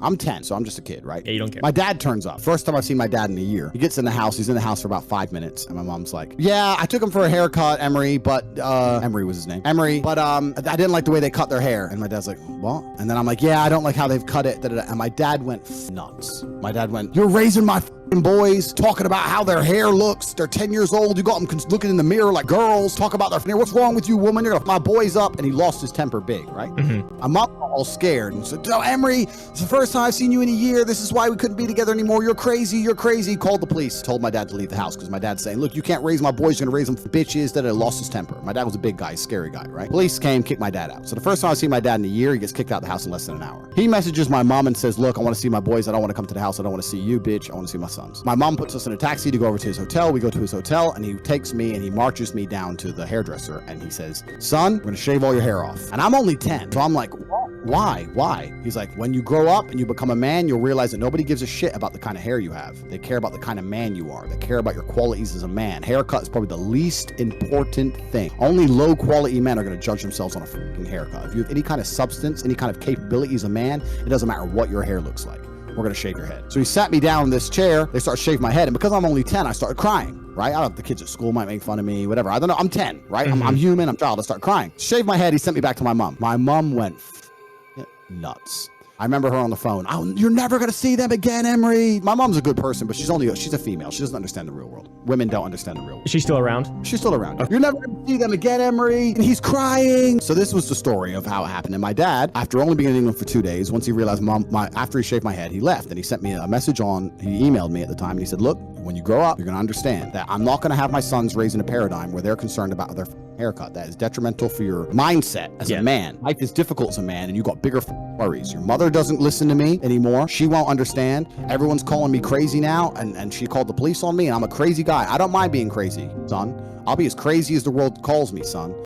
I'm 10, so I'm just a kid, right? Yeah, you don't care. My dad turns up. First time I've seen my dad in a year. He gets in the house. He's in the house for about 5 minutes. And my mom's like, yeah, I took him for a haircut, Emery, but, Emery was his name. Emery, but, I didn't like the way they cut their hair. And my dad's like, what? And then I'm like, yeah, I don't like how they've cut it. Da-da-da. And my dad went nuts. My dad went, you're raising my boys, talking about how their hair looks. They're 10 years old. You got them looking in the mirror like girls. Talk about their hair. What's wrong with you, woman? You're gonna my boys up. And he lost his temper big, right? My mom got all scared and said, no, Emery, it's the first time I've seen you in a year. This is why we couldn't be together anymore. You're crazy. You're crazy. Called the police. Told my dad to leave the house because my dad's saying, look, you can't raise my boys. You're gonna raise them for bitches. That lost his temper. My dad was a big guy, scary guy, right? Police came, kicked my dad out. So the first time I see my dad in a year, he gets kicked out of the house in less than an hour. He messages my mom and says, look, I want to see my boys. I don't want to come to the house. I don't want to see you, bitch. I want to see my sons. My mom puts us in a taxi to go over to his hotel. We go to his hotel and he takes me and he marches me down to the hairdresser and he says, son, we're gonna shave all your hair off. And I'm only 10. So I'm like, why? He's like, when you grow up and you become a man, you'll realize that nobody gives a shit about the kind of hair you have. They care about the kind of man you are. They care about your qualities as a man. Haircut is probably the least important thing. Only low quality men are gonna judge themselves on a fucking haircut. If you have any kind of substance, any kind of capability as a man, it doesn't matter what your hair looks like. We're gonna shave your head. So he sat me down in this chair. They start shaving my head, and because I'm only 10, I started crying. Right? I don't know if the kids at school might make fun of me, whatever. I don't know. I'm 10, right? I'm human. I'm a child. I start crying. Shave my head. He sent me back to my mom. My mom went nuts. I remember her on the phone. Oh, you're never going to see them again, Emery. My mom's a good person, but she's a female. She doesn't understand the real world. Women don't understand the real world. Is she still around? She's still around. You're never going to see them again, Emery. And he's crying. So this was the story of how it happened. And my dad, after only being in England for 2 days, once he realized after he shaved my head, he left. And he sent me a message he emailed me at the time. And he said, look, when you grow up, you're going to understand that I'm not going to have my sons raised in a paradigm where they're concerned about their haircut. That is detrimental for your mindset as a man. Life is difficult as a man, and you got bigger worries. Your mother doesn't listen to me anymore. She won't understand. Everyone's calling me crazy now, and she called the police on me, and I'm a crazy guy. I don't mind being crazy, son. I'll be as crazy as the world calls me, son.